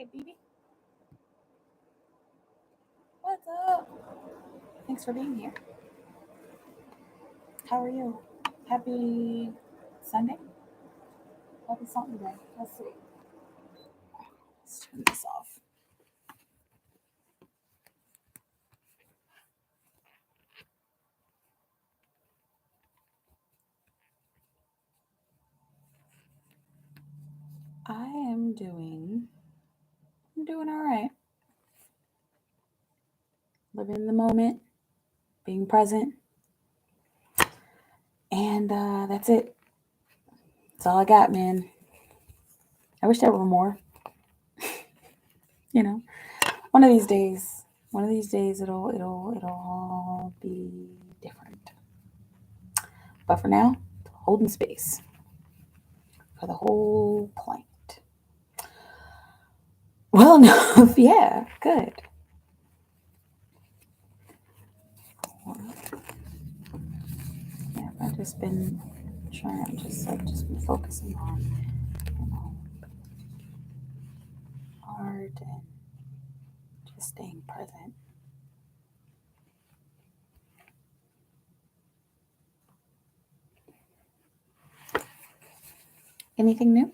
Hey, BB. What's up? Thanks for being here. How are you? Happy Sunday? Happy something day. Let's see. Let's turn this off. I'm doing all right. Living in the moment, being present, and that's it. That's all I got, man. I wish there were more. You know, one of these days, it'll all be different. But for now, holding space for the whole planet. Well enough, yeah, good. Yeah, I've just been trying, just been focusing on, art and just staying present. Anything new?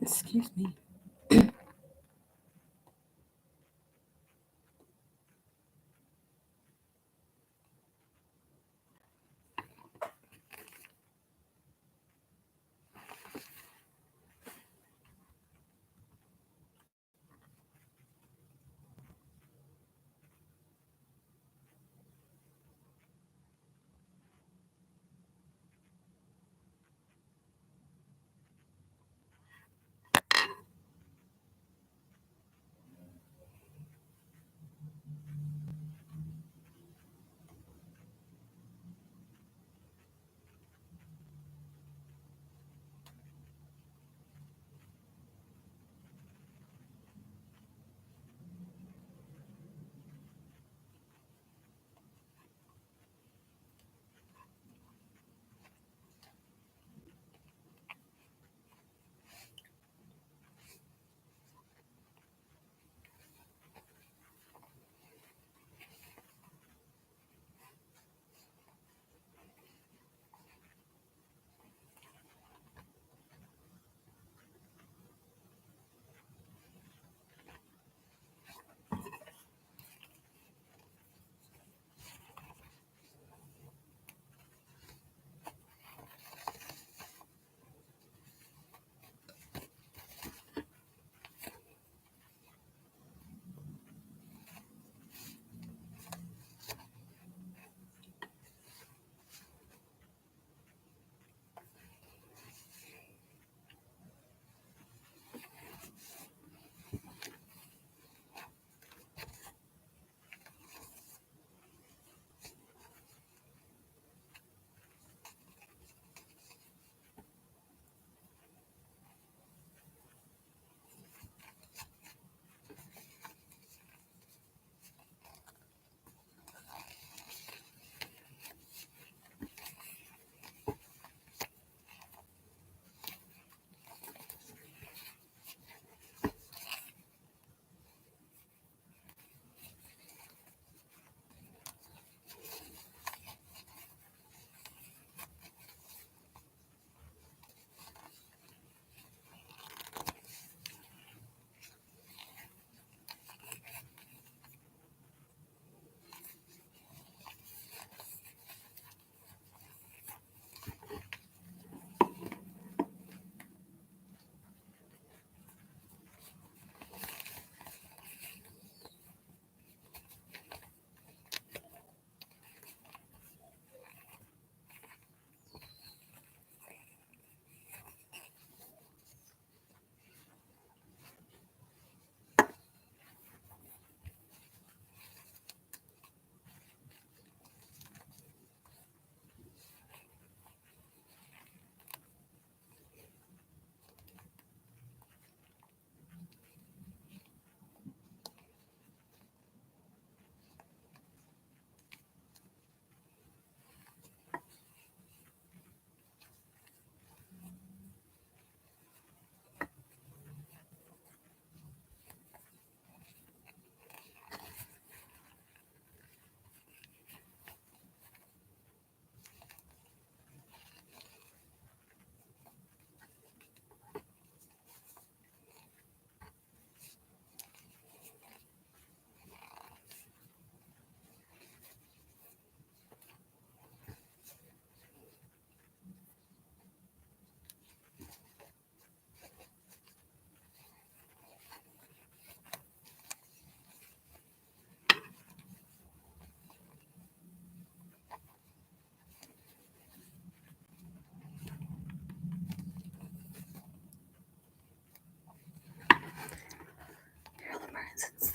Excuse me.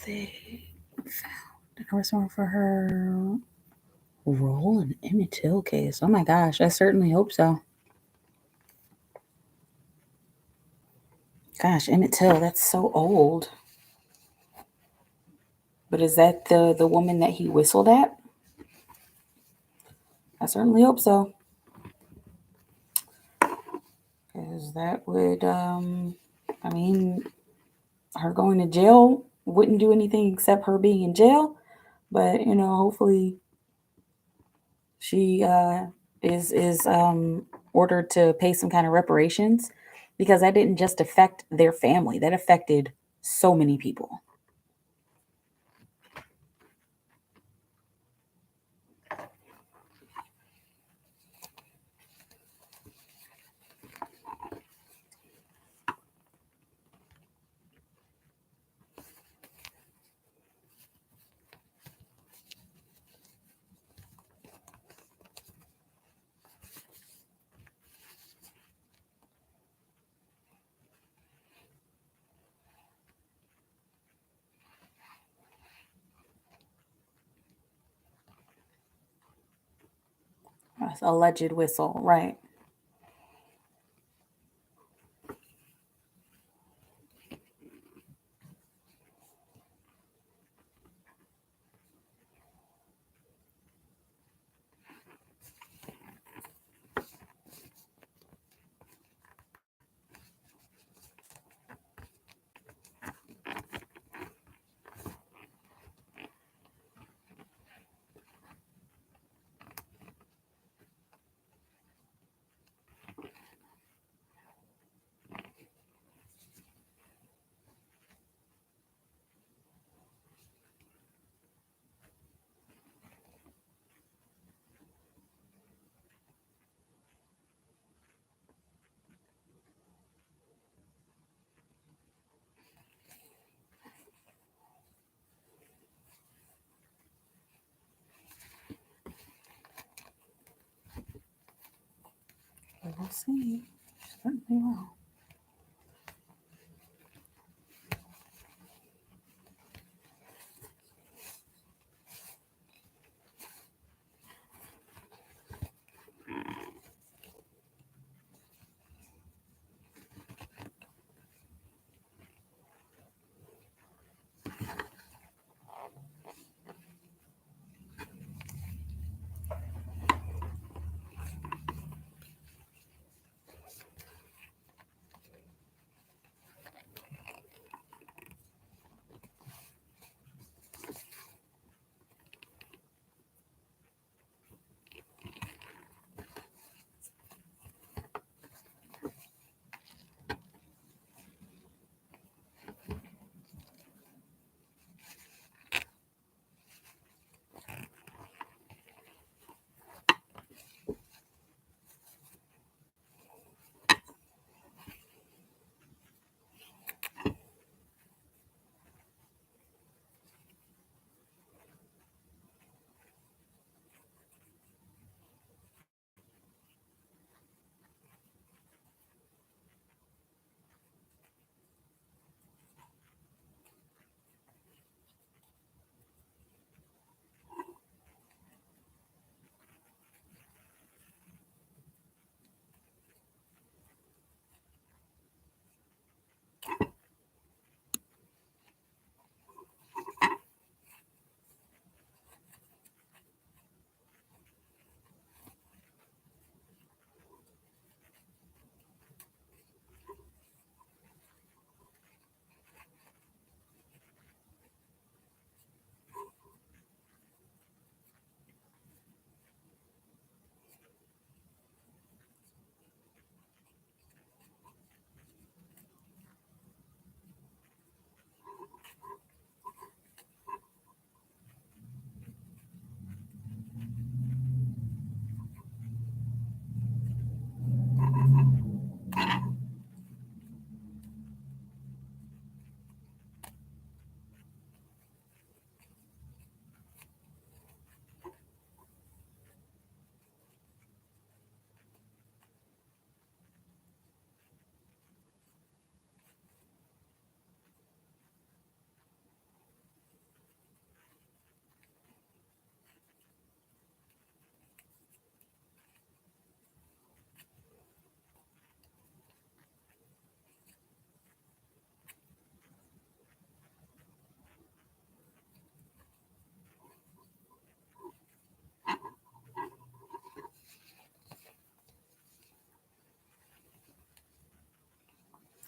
they found an arrest warrant for her role in the Emmett Till case. Oh my gosh, I certainly hope so. Gosh, Emmett Till, that's so old. But is that the woman that he whistled at? I certainly hope so. Because that would, I mean, her going to jail wouldn't do anything except her being in jail. But, hopefully she is ordered to pay some kind of reparations, because that didn't just affect their family. That affected so many people. That's alleged whistle, right? We'll see. Certainly will.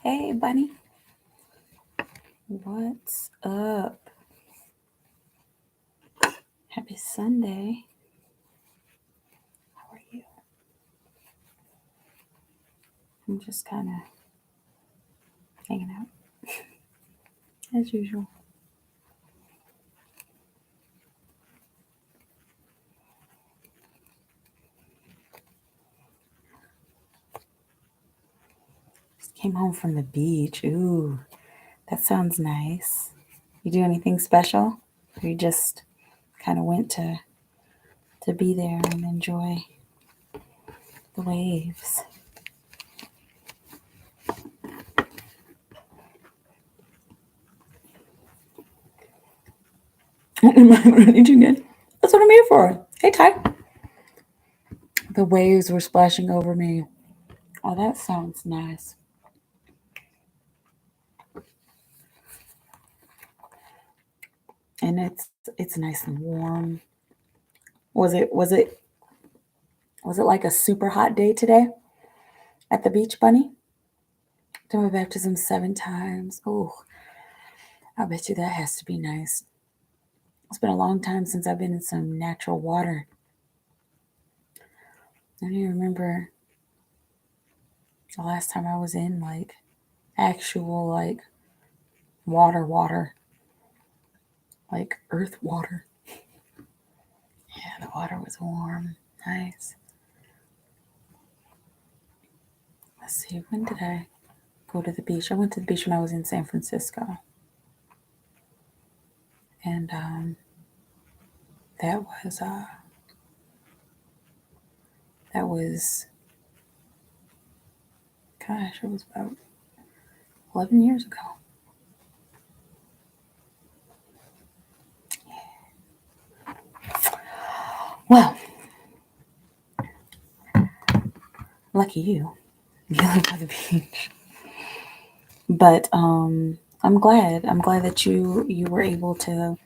Hey, bunny. What's up? Happy Sunday. How are you? I'm just kind of hanging out as usual. Just came home from the beach. Ooh, that sounds nice. You do anything special? Or you just kind of went to be there and enjoy the waves? Anything good? That's what I'm here for. Hey, Ty. The waves were splashing over me. Oh, that sounds nice. And it's nice and warm. Was it like a super hot day today at the beach, bunny? Did my baptism 7 times. Oh, I bet you that has to be nice. It's been a long time since I've been in some natural water. I don't even remember the last time I was in like actual like water, like earth water. Yeah, the water was warm, nice. Let's see, when did I go to the beach? I went to the beach when I was in San Francisco, and that was that was gosh, it was about 11 years ago. Well, lucky you. You live by the beach. But I'm glad that you were able to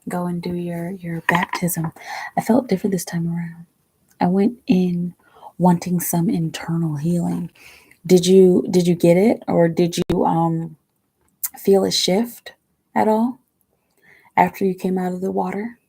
go and do your baptism. I felt different this time around. I went in wanting some internal healing. Did you get it, or did you feel a shift at all after you came out of the water?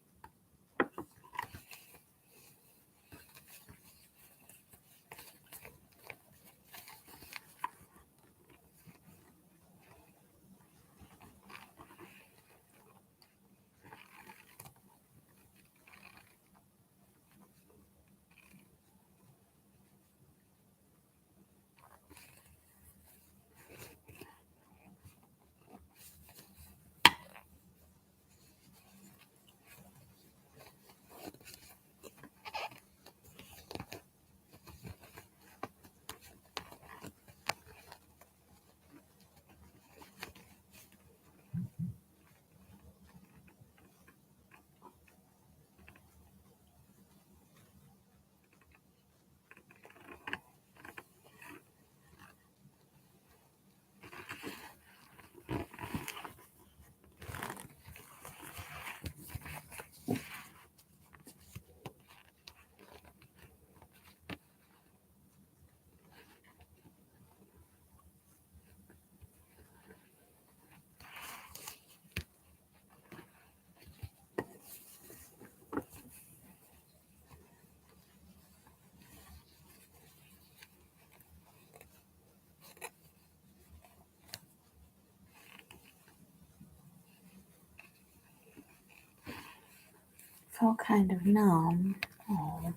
Felt kind of numb. Oh,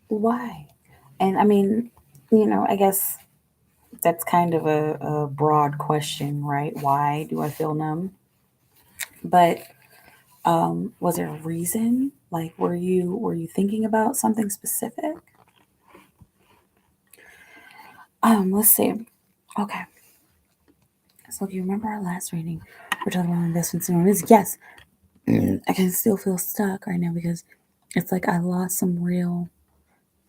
why? And I mean, I guess that's kind of a broad question, right? Why do I feel numb? But was there a reason? Like, were you thinking about something specific? Let's see. Okay. So if you remember our last reading, we're talking about investments and rooms. Yes, I can still feel stuck right now because it's like I lost some real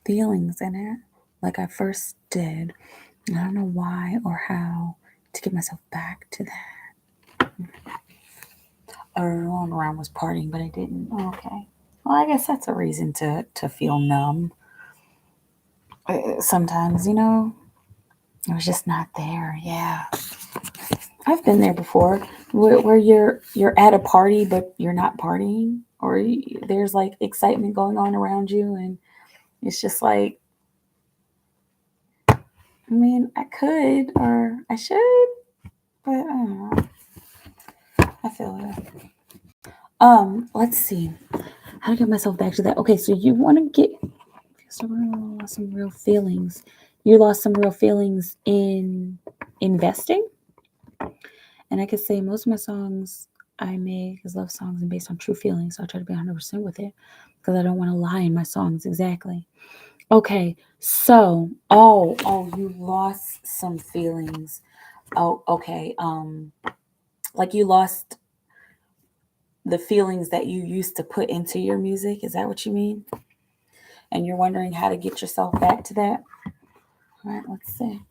feelings in it, like I first did. I don't know why or how to get myself back to that. Everyone around was partying, but I didn't. Okay. Well, I guess that's a reason to feel numb. Sometimes, It was just not there. Yeah. I've been there before where you're at a party but you're not partying, or there's like excitement going on around you, and it's just like, I mean, I could or I should, but I don't know. I feel it. Let's see. How to get myself back to that? Okay, so you want to get some real feelings. You lost some real feelings in investing, and I could say most of my songs I make is love songs and based on true feelings. So I try to be 100% with it because I don't want to lie in my songs exactly. Okay, so you lost some feelings. Oh, okay. Like you lost the feelings that you used to put into your music. Is that what you mean? And you're wondering how to get yourself back to that? All right, let's see.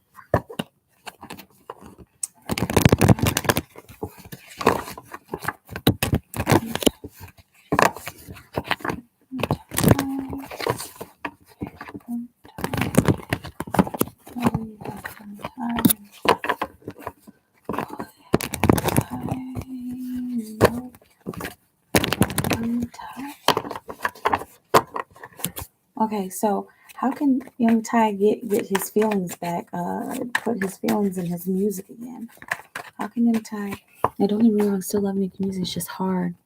Okay, so how can young Ty get his feelings back? Put his feelings in his music again. How can young Ty? I don't get me wrong, still love making music. It's just hard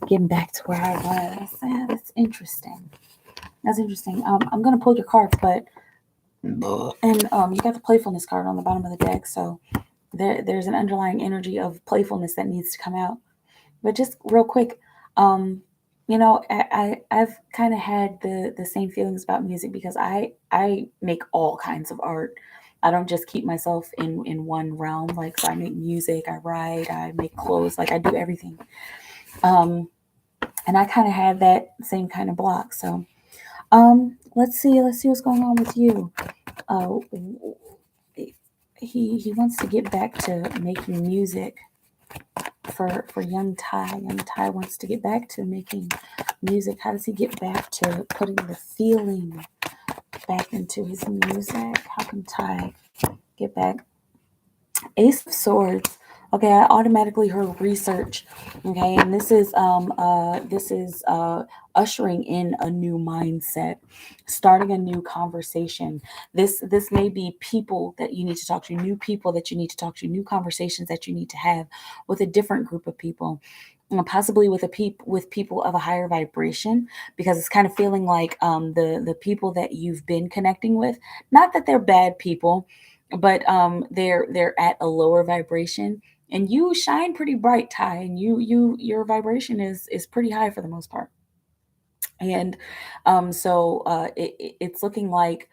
getting back to where I was. Yeah, that's interesting. That's interesting. I'm gonna pull your cards, but and you got the playfulness card on the bottom of the deck, so there's an underlying energy of playfulness that needs to come out. But just real quick, I've kind of had the same feelings about music because I make all kinds of art. I don't just keep myself in one realm. Like, so I make music, I write, I make clothes, like I do everything. And I kind of had that same kind of block. So let's see what's going on with you. Uh, he wants to get back to making music for young Ty. Young Ty wants to get back to making music. How does he get back to putting the feeling back into his music? How can Ty get back? Ace of Swords. Okay, I automatically heard research. Okay, and this is ushering in a new mindset, starting a new conversation. This may be people that you need to talk to, new people that you need to talk to, new conversations that you need to have with a different group of people. Possibly with with people of a higher vibration, because it's kind of feeling like the people that you've been connecting with, not that they're bad people, but they're at a lower vibration, and you shine pretty bright, Ty, and your vibration is pretty high for the most part. And it's looking like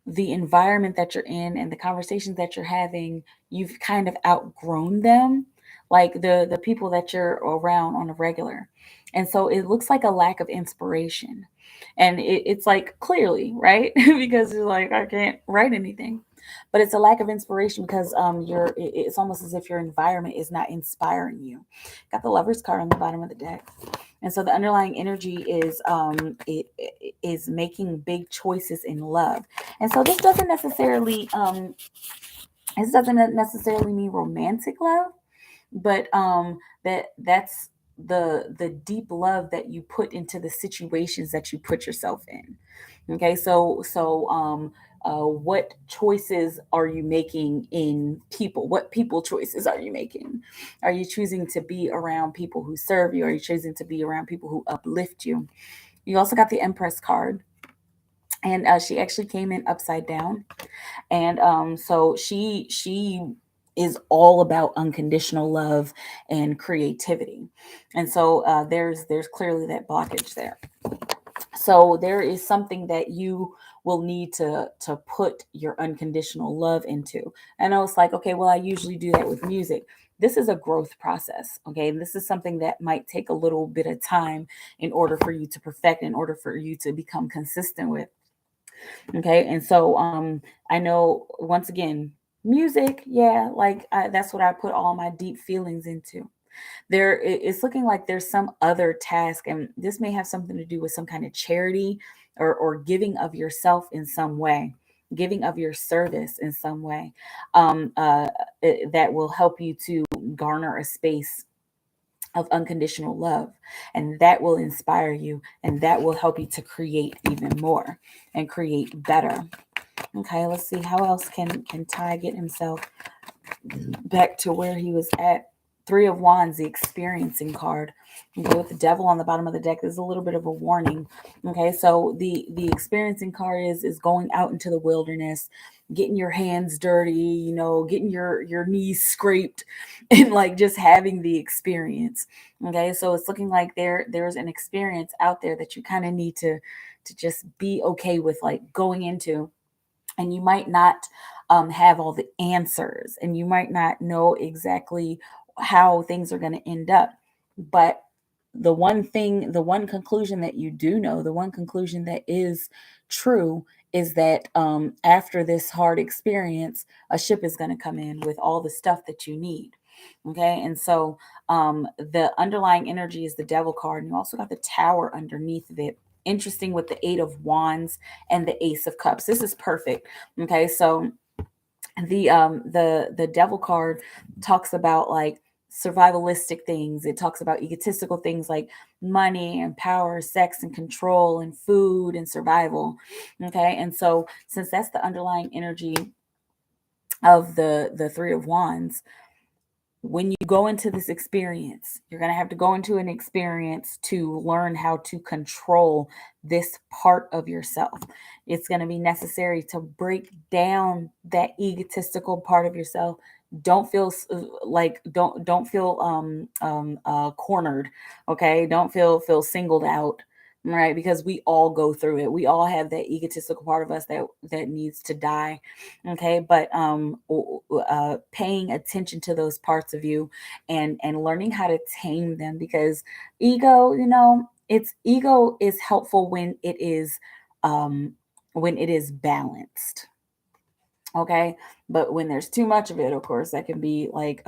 the environment that you're in and the conversations that you're having, you've kind of outgrown them, like the people that you're around on a regular. And so it looks like a lack of inspiration. And it's like clearly, right? Because you're like, I can't write anything. But it's a lack of inspiration because it's almost as if your environment is not inspiring you. Got the Lover's card on the bottom of the deck. And so the underlying energy is it is making big choices in love. And so this doesn't necessarily mean romantic love, but that's the deep love that you put into the situations that you put yourself in. Okay, what choices are you making in people? What people choices are you making? Are you choosing to be around people who serve you? Are you choosing to be around people who uplift you? You also got the Empress card, and she actually came in upside down, and so she is all about unconditional love and creativity, and so there's clearly that blockage there. So there is something that you will need to put your unconditional love into. And I was like, okay, well, I usually do that with music. This is a growth process. Okay, this is something that might take a little bit of time in order for you to perfect, in order for you to become consistent with. Okay, and so I know, once again, music, yeah, like that's what I put all my deep feelings into. It's looking like there's some other task, and this may have something to do with some kind of charity or giving of yourself in some way. giving of your service in some way, that will help you to garner a space of unconditional love, and that will inspire you, and that will help you to create even more and create better. Okay, let's see how else can Ty get himself back to where he was at. Three of Wands, the experiencing card. Okay, with the devil on the bottom of the deck, there's a little bit of a warning. Okay, so the experiencing card is going out into the wilderness, getting your hands dirty, getting your knees scraped, and like just having the experience. Okay, so it's looking like there's an experience out there that you kind of need to just be okay with, like going into, and you might not have all the answers, and you might not know exactly how things are going to end up, but the one conclusion that you do know, the one conclusion that is true, is that after this hard experience, a ship is going to come in with all the stuff that you need. Okay, and so the underlying energy is the devil card, and you also got the tower underneath of it. Interesting, with the 8 of Wands and the Ace of Cups. This is perfect. Okay, so the devil card talks about like survivalistic things. It talks about egotistical things like money and power, sex and control, and food and survival. Okay, and so since that's the underlying energy of the 3 of Wands, when you go into this experience, you're going to have to go into an experience to learn how to control this part of yourself. It's going to be necessary to break down that egotistical part of yourself. Don't feel like don't feel cornered. Okay, don't feel singled out. Right, because we all go through it. We all have that egotistical part of us that needs to die. Okay, but paying attention to those parts of you, and learning how to tame them, because ego, it's ego is helpful when it is balanced. Okay, but when there's too much of it, of course, that can be like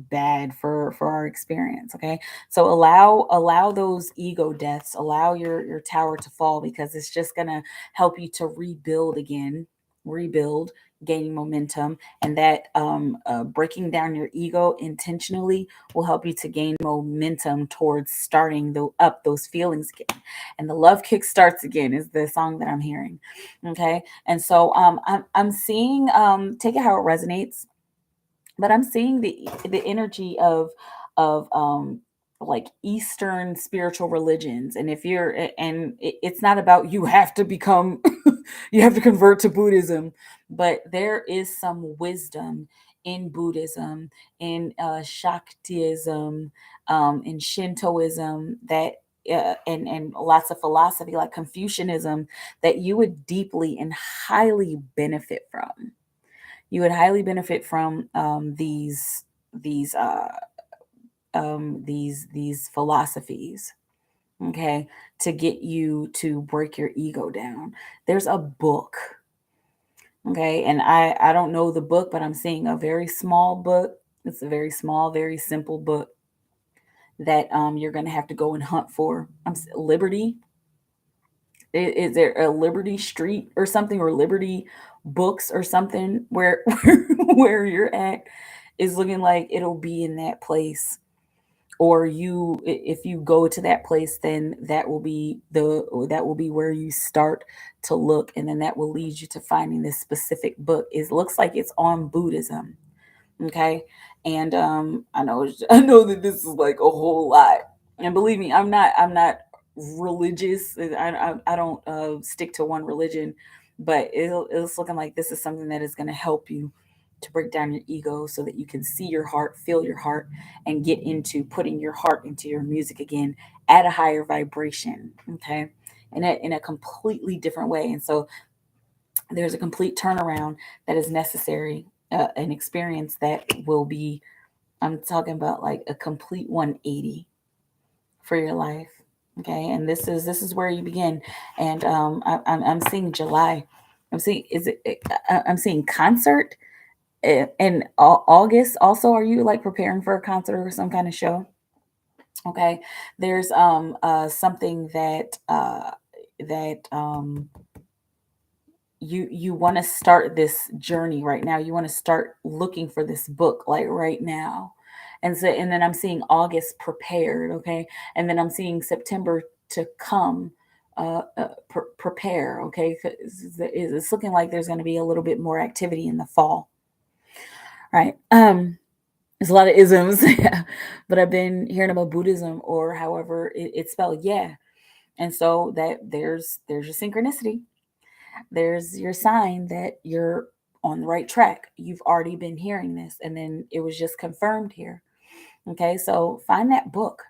bad for our experience. Okay, so allow those ego deaths, allow your tower to fall, because it's just gonna help you to rebuild again, rebuild, gaining momentum, and that breaking down your ego intentionally will help you to gain momentum towards starting up those feelings again. And the love kick starts again is the song that I'm hearing. Okay, and so I'm seeing, take it how it resonates, but I'm seeing the energy of like Eastern spiritual religions. And if you're and it's not about you have to become you have to convert to Buddhism, but there is some wisdom in Buddhism, in Shaktism, in Shintoism, that and lots of philosophy like Confucianism, that you would deeply and highly benefit from. You would highly benefit from these these philosophies. Okay, to get you to break your ego down. There's a book. Okay, and I don't know the book, but I'm seeing a very small book. It's a very small, very simple book that you're going to have to go and hunt for. Liberty. Is there a Liberty Street or something, or Liberty Books or something, where where you're at is looking like it'll be in that place? Or if you go to that place, then that will be where you start to look, and then that will lead you to finding this specific book. It looks like it's on Buddhism. Okay, and I know that this is like a whole lot, and believe me, I'm not religious. I don't stick to one religion, but it's looking like this is something that is going to help you to break down your ego, so that you can see your heart, feel your heart, and get into putting your heart into your music again at a higher vibration. Okay, in a completely different way. And so there's a complete turnaround that is necessary, an experience that will be, I'm talking about like a complete 180 for your life. Okay, and this is where you begin. And I'm seeing July. I'm seeing, I'm seeing concert, and August also. Are you like preparing for a concert or some kind of show? Okay, there's something that you want to start this journey right now. You want to start looking for this book like right now. And then I'm seeing August prepared, okay? And then I'm seeing September to come, prepare, okay? 'Cause it's looking like there's going to be a little bit more activity in the fall, right? There's a lot of isms, but I've been hearing about Buddhism, or however it's spelled, yeah. And so that there's your synchronicity. There's your sign that you're on the right track. You've already been hearing this, and then it was just confirmed here. Okay, so find that book,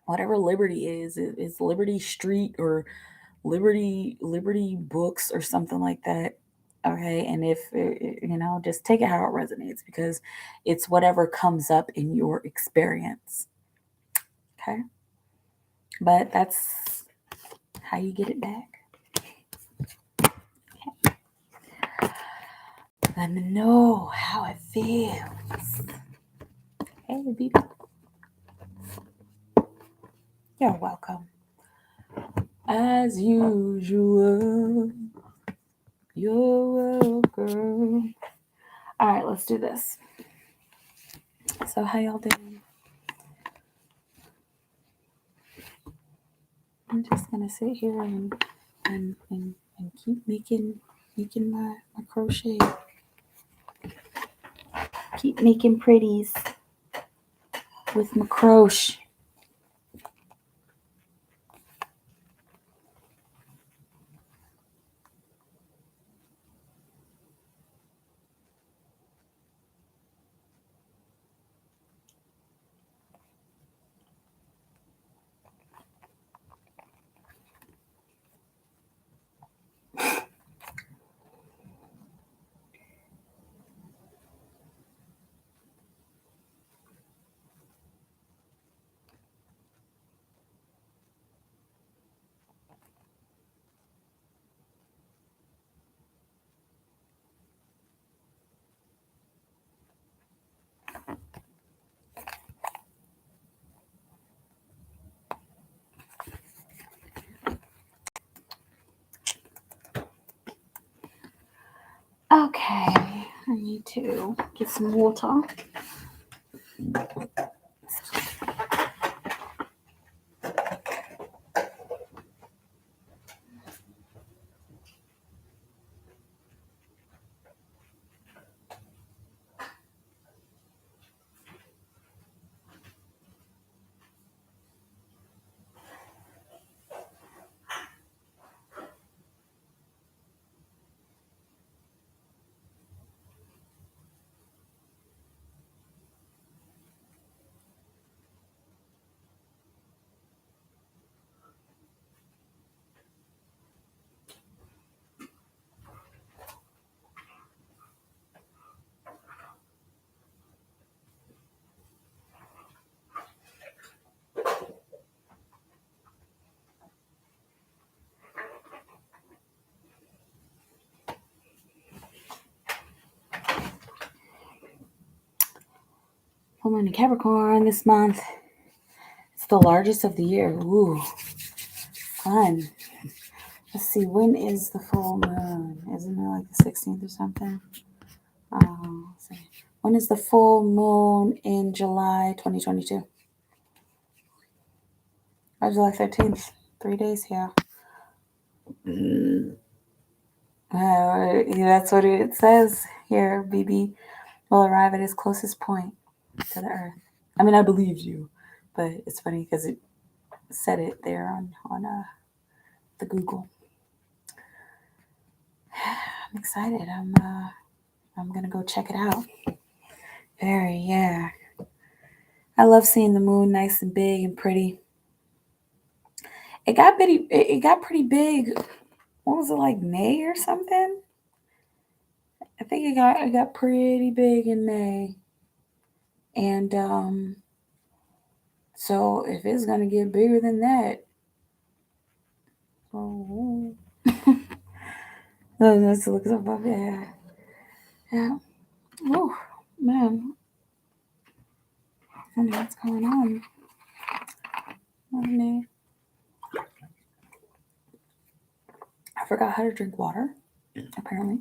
whatever Liberty is Liberty Street or Liberty Books or something like that. Okay, and if just take it how it resonates, because it's whatever comes up in your experience. Okay, but that's how you get it back. Let me know how it feels. Hey, baby. You're welcome. As usual, you're welcome. All right, let's do this. So, how y'all doing? I'm just gonna sit here and keep making my crochet. Keep making pretties with my crochet. Okay, I need to get some water. Full moon in Capricorn this month. It's the largest of the year. Ooh, fun. Let's see, when is the full moon? Isn't it like the 16th or something? Let's see. When is the full moon in July 2022? Oh, July 13th. 3 days here. That's what it says here. BB will arrive at its closest point to the Earth. I mean, I believe you, but it's funny because it said it there on the Google. I'm excited. I'm gonna go check it out. Yeah. I love seeing the moon nice and big and pretty. It got pretty big. What was it, like May or something? I think it got pretty big in May. And so if it's gonna get bigger than that, oh, let's look it up. Yeah. Oh man, I don't know what's going on. I forgot how to drink water. apparently.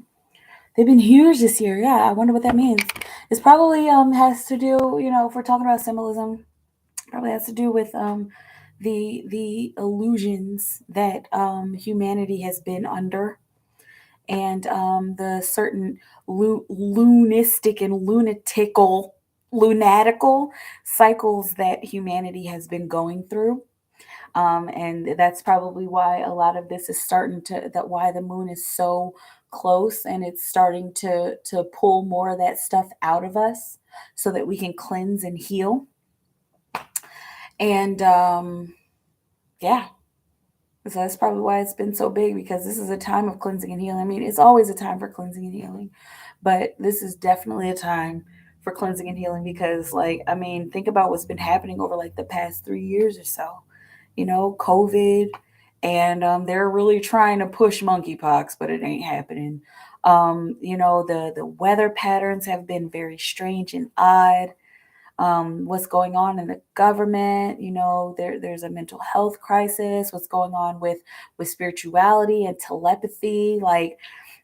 They've been huge this year. Yeah, I wonder what that means. It's probably has to do, if we're talking about symbolism, probably has to do with the illusions that humanity has been under, and the certain lunistic and lunatical cycles that humanity has been going through. And that's probably why a lot of this is starting to, that why the moon is so close, and it's starting to pull more of that stuff out of us so that we can cleanse and heal. And yeah, so that's probably why it's been so big, because this is a time of cleansing and healing. I mean, it's always a time for cleansing and healing, but this is definitely a time for cleansing and healing, because, like, I mean, think about what's been happening over like the past 3 years or so. COVID, and they're really trying to push monkeypox, but it ain't happening. The weather patterns have been very strange and odd. What's going on in the government? There's a mental health crisis. What's going on with spirituality and telepathy? Like,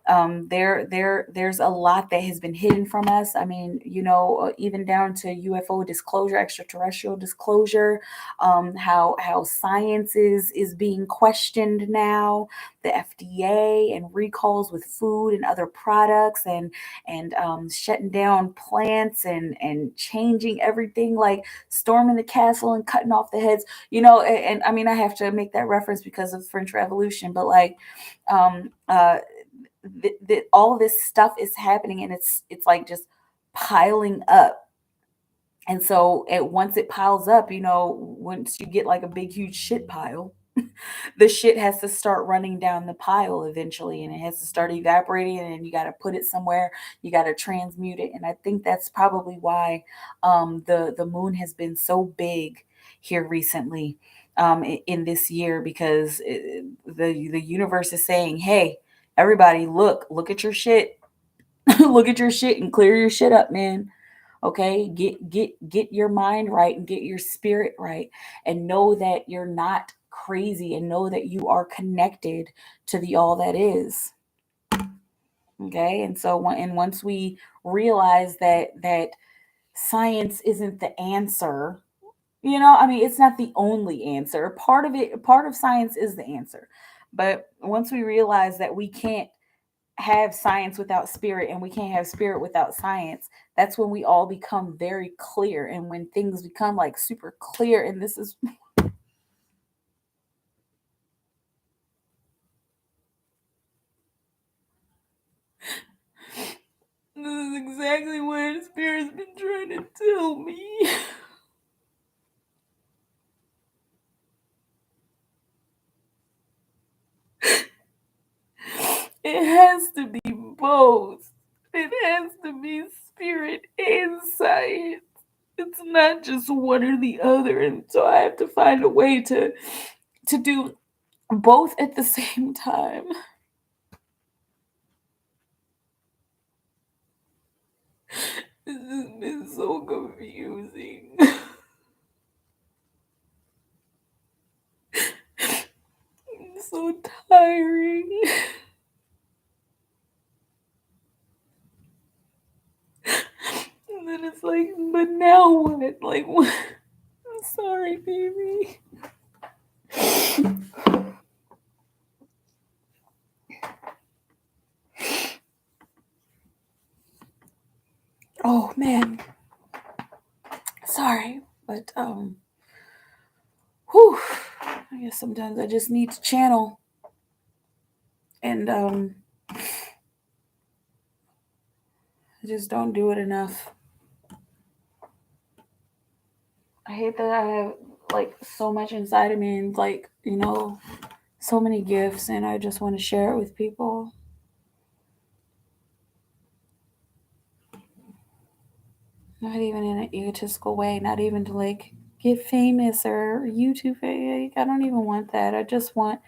there's a lot that has been hidden from us. I mean, even down to UFO disclosure, extraterrestrial disclosure, how science is being questioned now, the FDA and recalls with food and other products, and shutting down plants, and changing everything, like storming the castle and cutting off the heads. And I mean, I have to make that reference because of French Revolution, but like, um, uh, all this stuff is happening, and it's like just piling up. And so once it piles up, once you get like a big huge shit pile, the shit has to start running down the pile eventually, and it has to start evaporating, and you got to put it somewhere, you got to transmute it. And I think that's probably why the moon has been so big here recently, in this year, because the universe is saying, hey, everybody, look at your shit. Look at your shit and clear your shit up, man. Okay, get your mind right and get your spirit right, and know that you're not crazy, and know that you are connected to the all that is. Okay, and so once we realize that science isn't the answer, I mean, it's not the only answer. Part of science is the answer, but once we realize that we can't have science without spirit, and we can't have spirit without science, that's when we all become very clear. And when things become like super clear, and this is exactly what spirit's been trying to tell me. It has to be both. It has to be spirit and science. It's not just one or the other. And so I have to find a way to do both at the same time. This has been so confusing. It's so tiring. And then it's like, but now what? Like, what? I'm sorry, baby. Oh man, sorry, but whew. I guess sometimes I just need to channel, and I just don't do it enough. I hate that I have like so much inside of me, and like, so many gifts, and I just want to share it with people. Not even in an egotistical way, not even to like get famous or YouTube. I don't even want that. I just want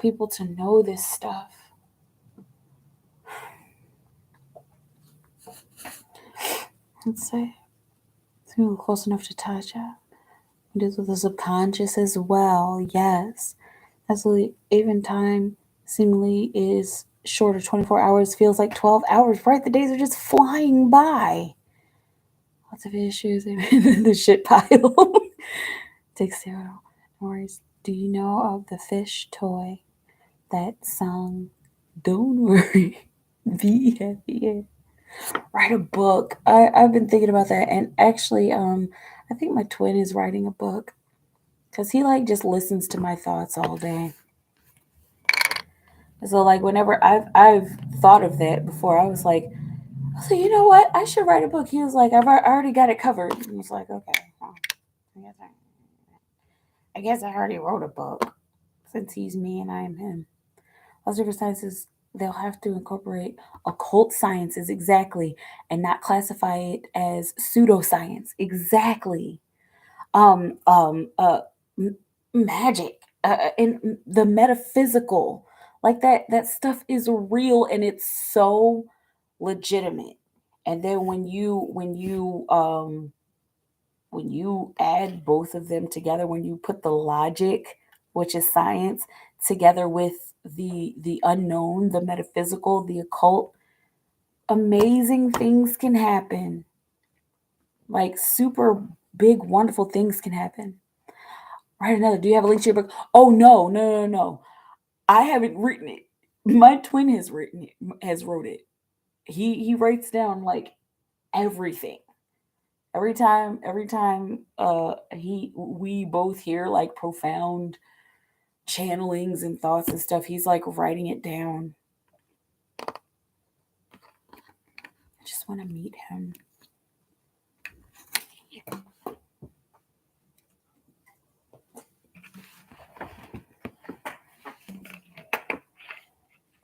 people to know this stuff. Let's say it's close enough to touch it. It is with the subconscious as well. Yes, absolutely. Even time seemingly is short of 24 hours feels like 12 hours, right? The days are just flying by. Lots of issues in the shit pile. Takes 0. No worries. Do you know of the fish toy that sung "Don't Worry, Be Happy"? Write a book. I've been thinking about that, and actually, I think my twin is writing a book because he like just listens to my thoughts all day. So like whenever I've thought of that before, I was like, you know what? I should write a book. He was like, I already got it covered. And I was like, okay, well, I guess I already wrote a book since he's me and I am him. All different sciences, they'll have to incorporate occult sciences exactly, and not classify it as pseudoscience exactly. Um, um, uh, Magic and the metaphysical, like that stuff is real and it's so legitimate. And then when you add both of them together, when you put the logic, which is science, together with the unknown, the metaphysical, the occult, amazing things can happen. Like super big, wonderful things can happen. Write another. Do you have a link to your book? Oh no, no, no, no. I haven't written it. My twin has written it, has wrote it. He writes down like everything. Every time he we both hear like profound channelings and thoughts and stuff, he's like writing it down. I just want to meet him.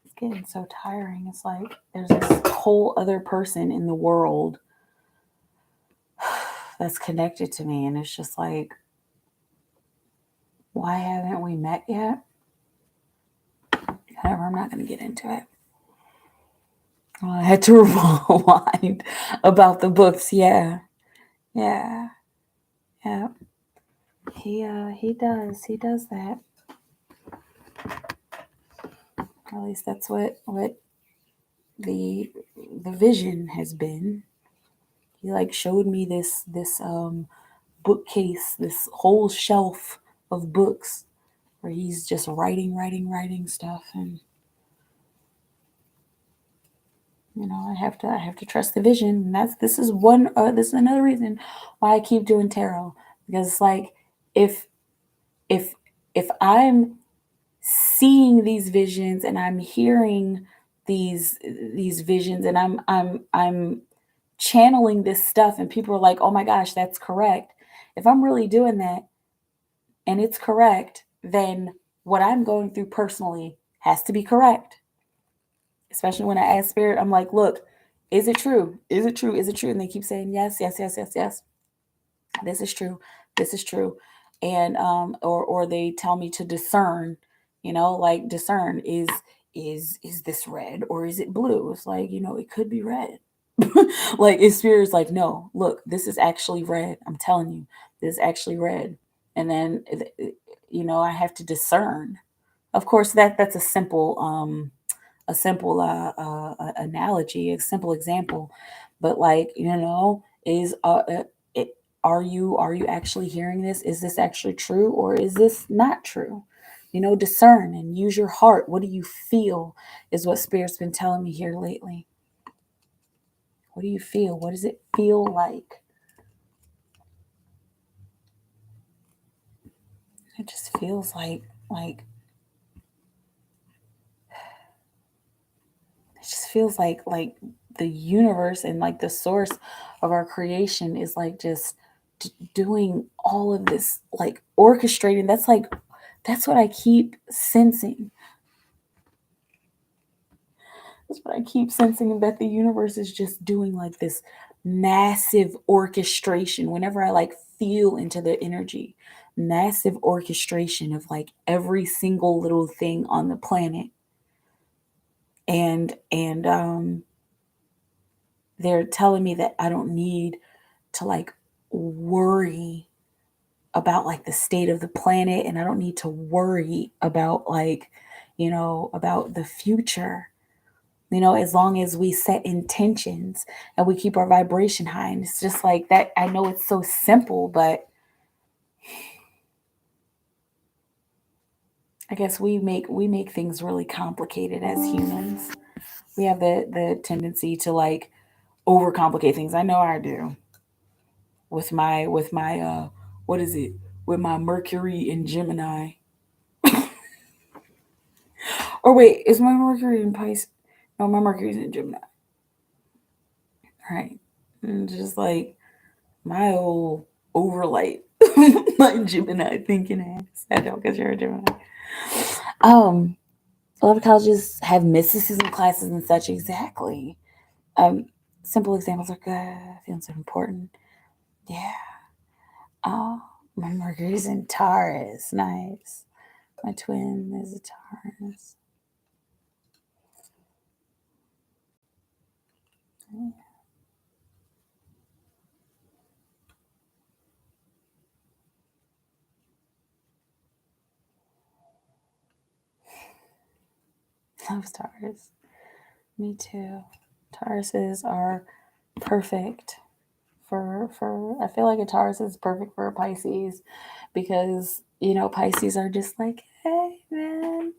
It's getting so tiring. It's like there's this whole other person in the world that's connected to me, and it's just like, why haven't we met yet? Whatever, I'm not going to get into it. I had to rewind about the books. Yeah, yeah, yeah. He does that. At least that's what the the vision has been. He like showed me this bookcase, this whole shelf of books where he's just writing stuff, and I have to trust the vision. And this is another reason why I keep doing tarot, because it's like if if if I'm seeing these visions and I'm hearing these visions and I'm channeling this stuff and people are like, "Oh my gosh, that's correct." If I'm really doing that and it's correct, then what I'm going through personally has to be correct. Especially when I ask spirit, I'm like, "Look, is it true? Is it true? Is it true?" And they keep saying, "Yes, yes, yes, yes, yes. This is true. This is true." And or they tell me to discern, like discern is this red or is it blue? It's like, it could be red. Like his spirit's like, no, look, this is actually red. I'm telling you, this is actually red. And then I have to discern. Of course, that's a simple analogy, a simple example, but like, is it, are you actually hearing this? Is this actually true or is this not true? Discern and use your heart. What do you feel is what spirit's been telling me here lately. What do you feel? What does it feel like? It just feels like it just feels like the universe and like the source of our creation is like just doing all of this, like orchestrating. That's what I keep sensing. That's what I keep sensing, that the universe is just doing like this massive orchestration whenever I like feel into the energy. Massive orchestration of like every single little thing on the planet. And they're telling me that I don't need to like worry about like the state of the planet, and I don't need to worry about like, about the future. as long as we set intentions and we keep our vibration high. And it's just like that. I know it's so simple, but I guess we make things really complicated as humans. We have the tendency to like overcomplicate things. I know I do. With my what is it? With my Mercury in Gemini. Or wait, is my Mercury in Pisces? No, my Mercury's in Gemini. Right. And just like my old overlight, my Gemini thinking ass. I don't, because you're a Gemini. A lot of colleges have mysticism classes and such. Exactly. Um, Simple examples are good. Feeling so important. Yeah. Oh, my Mercury's in Taurus. Nice. My twin is a Taurus. Love Taurus. Me too. Tauruses are perfect for I feel like a Taurus is perfect for a Pisces because Pisces are just like, hey man,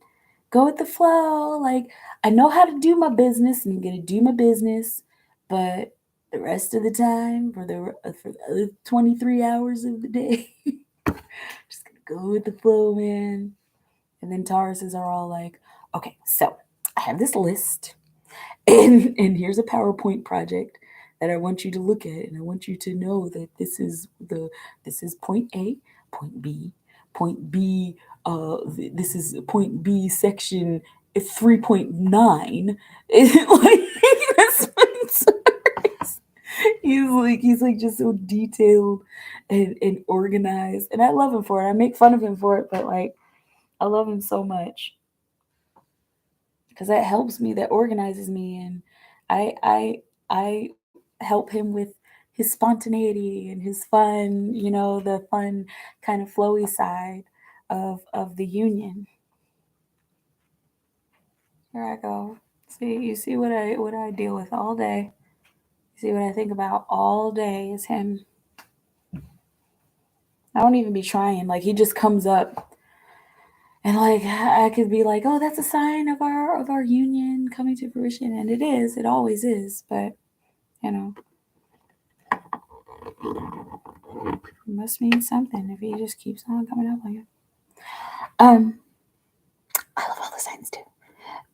go with the flow. Like, I know how to do my business and I'm gonna do my business, but the rest of the time for the other 23 hours of the day, just gonna go with the flow, man. And then Tauruses are all like, okay, so I have this list and here's a PowerPoint project that I want you to look at, and I want you to know that this is point A, point B, point B. This is point B section 3.9. Like that's he's like just so detailed and organized, and I love him for it. I make fun of him for it, but like I love him so much because that helps me, that organizes me, and I help him with his spontaneity and his fun, the fun kind of flowy side of the union. Here I go. See, you see what I deal with all day. You see what I think about all day is him. I don't even be trying. Like, he just comes up. And like I could be like, oh, that's a sign of our union coming to fruition, and it is. It always is. But you know, it must mean something if he just keeps on coming up like it. I love all the signs too.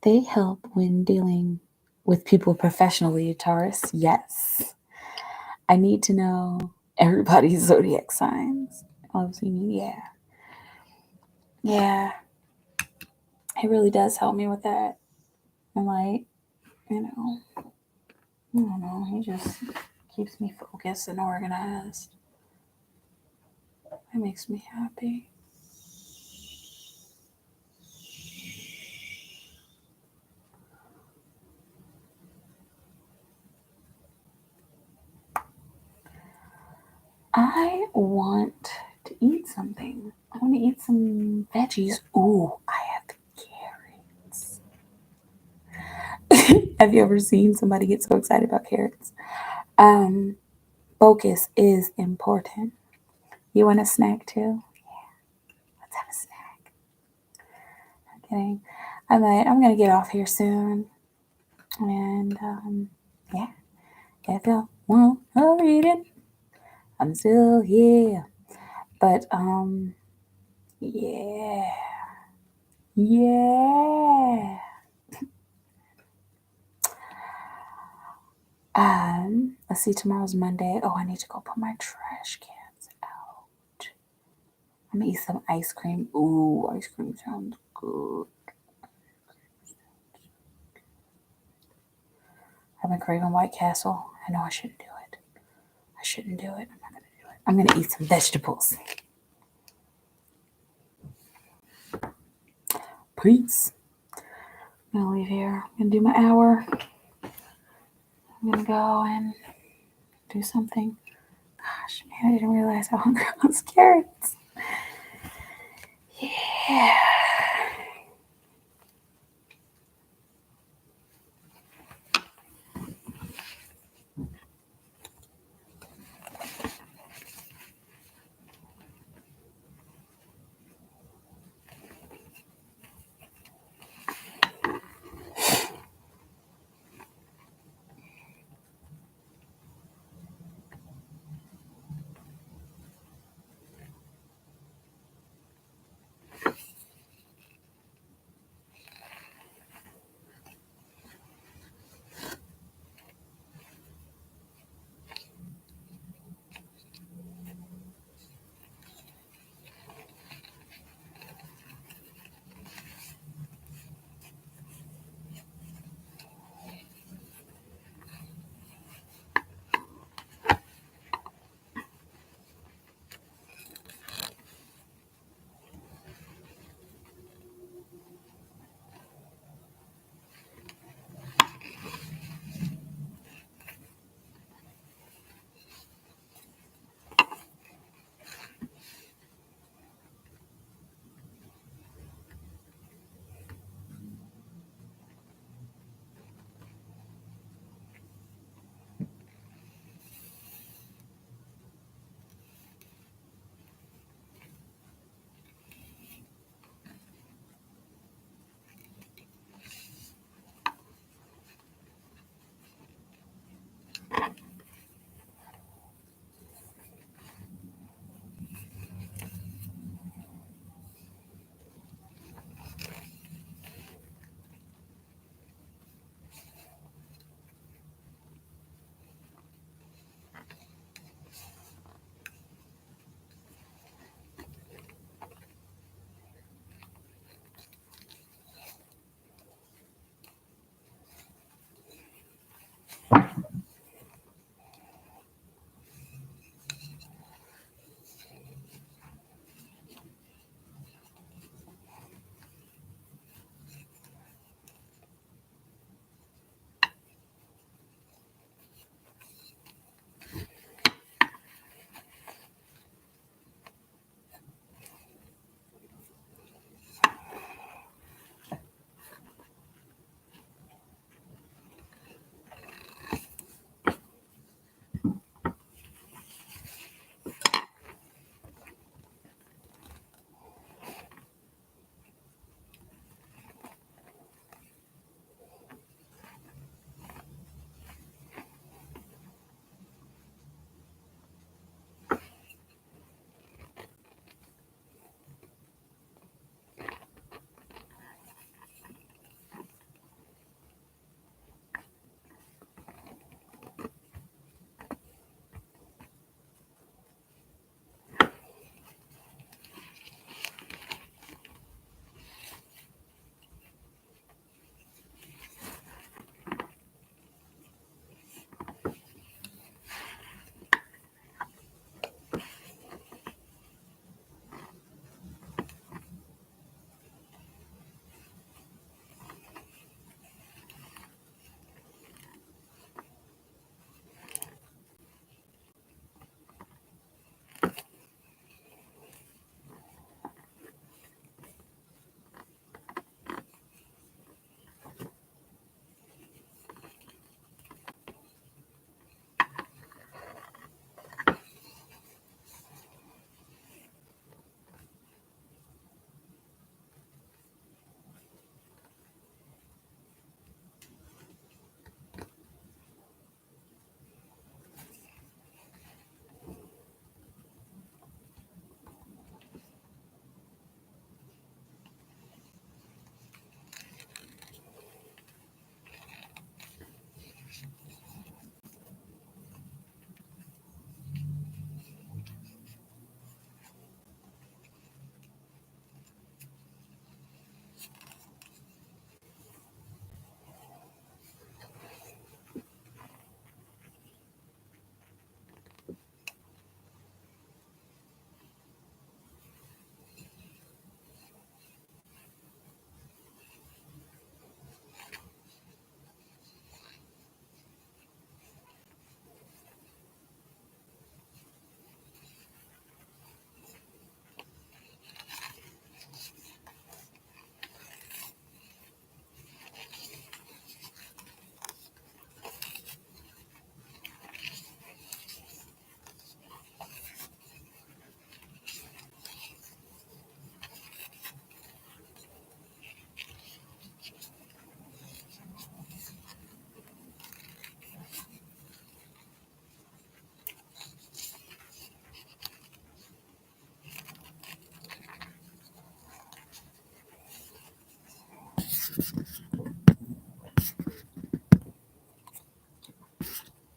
They help when dealing with people professionally. Taurus, yes. I need to know everybody's zodiac signs. Yeah, yeah. It really does help me with that. And like, I don't know. He just keeps me focused and organized. It makes me happy. I want to eat something. I want to eat some veggies. Ooh, I have carrots. Have you ever seen somebody get so excited about carrots? Um, Focus is important. You want a snack too? Yeah, let's have a snack. I'm kidding. I'm gonna get off here soon, and yeah. If you want to read it, I'm still here. But yeah, yeah. Let's see. Tomorrow's Monday. Oh, I need to go put my trash cans out. I'm gonna eat some ice cream. Ooh, ice cream sounds good. I've been craving White Castle. I know I shouldn't do it. I shouldn't do it. I'm not gonna do it. I'm gonna eat some vegetables. Peace. I'm gonna leave here. I'm gonna do my hour. I'm gonna go and do something. Gosh, man, I didn't realize how hungry I was. Carrots. Yeah.